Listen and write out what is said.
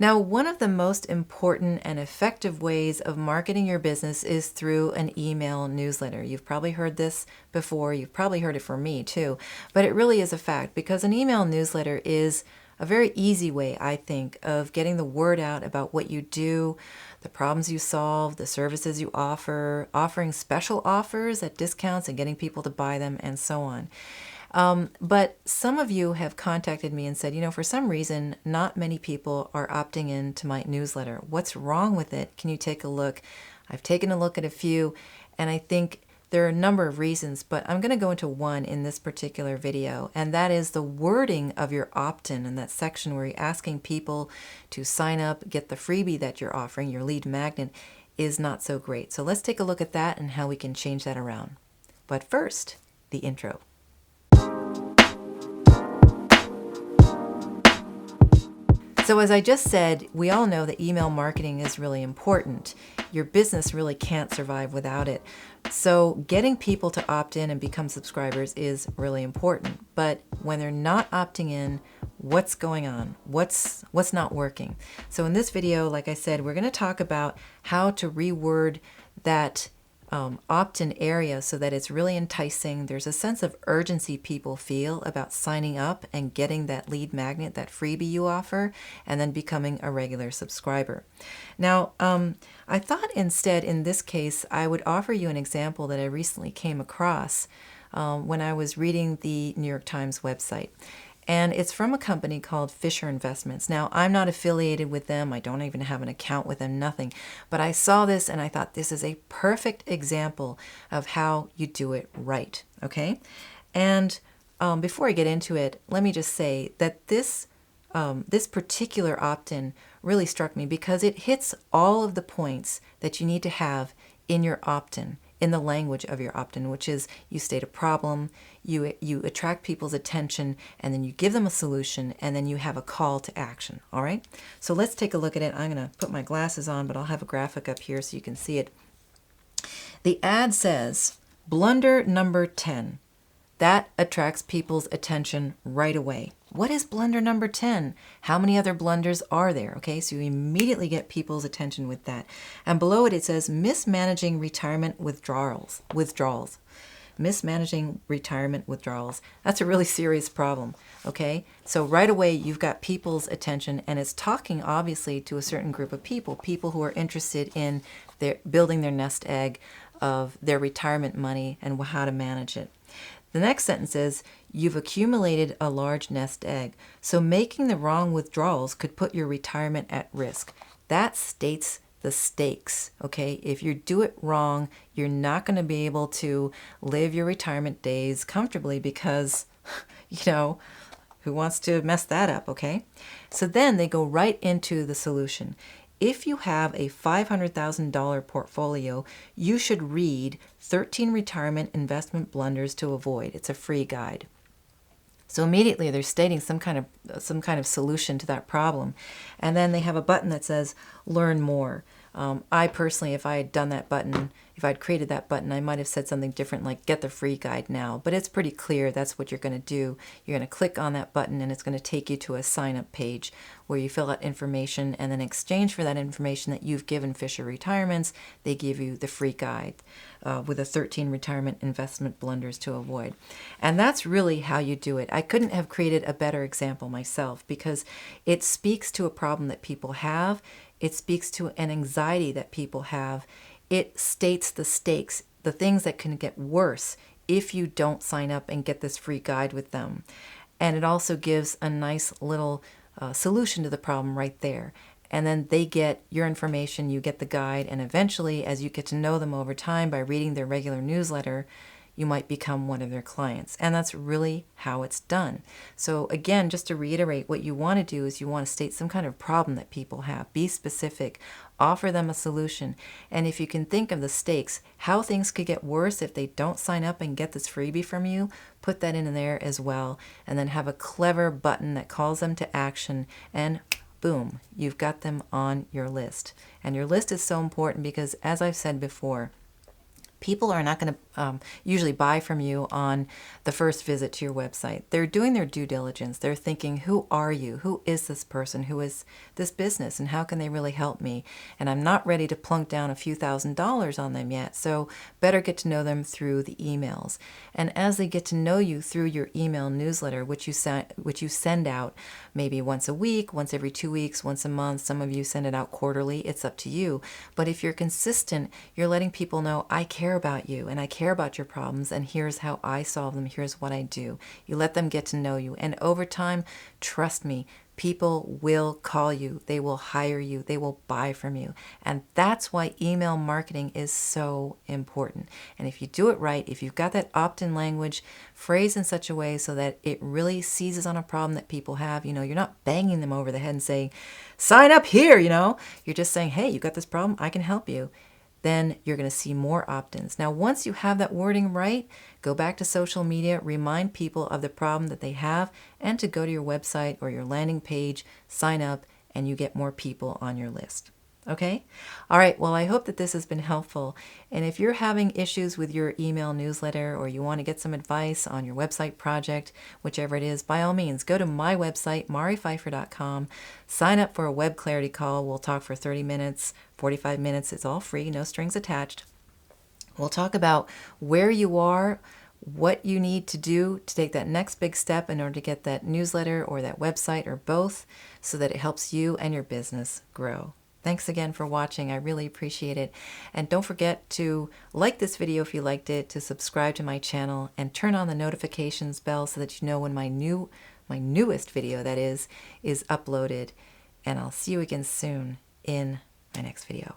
Now, one of the most important and effective ways of marketing your business is through an email newsletter. You've probably heard this before. You've probably heard it from me too, but it really is a fact because an email newsletter is a very easy way, I think, of getting the word out about what you do, the problems you solve, the services you offer, offering special offers at discounts and getting people to buy them, and so on. But some of you have contacted me and said, for some reason, not many people are opting in to my newsletter. What's wrong with it? Can you take a look? I've taken a look at a few, and I think there are a number of reasons, but I'm going to go into one in this particular video, and that is the wording of your opt-in in that section where you're asking people to sign up, get the freebie that you're offering, your lead magnet, is not so great. So let's take a look at that and how we can change that around. But first, the intro. So as I just said, we all know that email marketing is really important. Your business really can't survive without it. So getting people to opt in and become subscribers is really important. But when they're not opting in, what's going on? What's not working? So in this video, like I said, we're going to talk about how to reword that opt-in area so that it's really enticing. There's a sense of urgency people feel about signing up and getting that lead magnet, that freebie you offer, and then becoming a regular subscriber. Now, I thought instead in this case, I would offer you an example that I recently came across when I was reading the New York Times website. And it's from a company called Fisher Investments. Now, I'm not affiliated with them. I don't even have an account with them, nothing. But I saw this and I thought this is a perfect example of how you do it right, okay? And before I get into it, let me just say that this particular opt-in really struck me because it hits all of the points that you need to have in your opt-in, in the language of your opt-in, which is you state a problem, you attract people's attention, and then you give them a solution, and then you have a call to action, all right? So let's take a look at it. I'm going to put my glasses on, but I'll have a graphic up here so you can see it. The ad says, blunder number 10. That attracts people's attention right away. What is blunder number 10? How many other blunders are there? Okay, so you immediately get people's attention with that. And below it, it says mismanaging retirement withdrawals. Mismanaging retirement withdrawals. That's a really serious problem, okay? So right away, you've got people's attention, and it's talking obviously to a certain group of people who are interested in building their nest egg of their retirement money and how to manage it. The next sentence is, you've accumulated a large nest egg, so making the wrong withdrawals could put your retirement at risk. That states the stakes, okay? If you do it wrong, you're not going to be able to live your retirement days comfortably because, who wants to mess that up, okay? So then they go right into the solution. If you have a $500,000 portfolio, you should read 13 Retirement Investment Blunders to Avoid. It's a free guide. So immediately they're stating some kind of solution to that problem. And then they have a button that says, learn more. I personally, if I had done that button, if I'd created that button, I might have said something different like get the free guide now. But it's pretty clear that's what you're going to do. You're going to click on that button and it's going to take you to a sign-up page where you fill out information, and then in exchange for that information that you've given Fisher Retirements, they give you the free guide with the 13 retirement investment blunders to avoid. And that's really how you do it. I couldn't have created a better example myself because it speaks to a problem that people have. It speaks to an anxiety that people have. It states the stakes, the things that can get worse if you don't sign up and get this free guide with them. And it also gives a nice little solution to the problem right there. And then they get your information, you get the guide, and eventually, as you get to know them over time by reading their regular newsletter, you might become one of their clients. And that's really how it's done. So again, just to reiterate, what you want to do is you want to state some kind of problem that people have. Be specific. Offer them a solution. And if you can think of the stakes, how things could get worse if they don't sign up and get this freebie from you, put that in there as well. And then have a clever button that calls them to action, and boom, you've got them on your list. And your list is so important because, as I've said before, People are not going to usually buy from you on the first visit to your website. They're doing their due diligence. They're thinking, who are you? Who is this person? Who is this business? And how can they really help me? And I'm not ready to plunk down a few $1,000s on them yet. So better get to know them through the emails. And as they get to know you through your email newsletter, which you send out maybe once a week, once every 2 weeks, once a month. Some of you send it out quarterly. It's up to you. But if you're consistent, you're letting people know, I care about you and I care about your problems, and here's how I solve them. Here's what I do. You let them get to know you. And over time, trust me, people will call you. They will hire you. They will buy from you. And that's why email marketing is so important. And if you do it right, if you've got that opt-in language phrased in such a way so that it really seizes on a problem that people have, you're not banging them over the head and saying, sign up here, You're just saying, hey, you got this problem, I can help you. Then you're going to see more opt-ins. Now, once you have that wording right, go back to social media, remind people of the problem that they have, and to go to your website or your landing page, sign up, and you get more people on your list. Okay? All right, well, I hope that this has been helpful. And if you're having issues with your email newsletter, or you want to get some advice on your website project, whichever it is, by all means, go to my website, maripfeiffer.com, sign up for a web clarity call. We'll talk for 30 minutes, 45 minutes. It's all free, no strings attached. We'll talk about where you are, what you need to do to take that next big step in order to get that newsletter or that website or both, so that it helps you and your business grow. Thanks again for watching. I really appreciate it. And don't forget to like this video if you liked it, to subscribe to my channel, and turn on the notifications bell so that you know when my newest video, that is uploaded. And I'll see you again soon in my next video.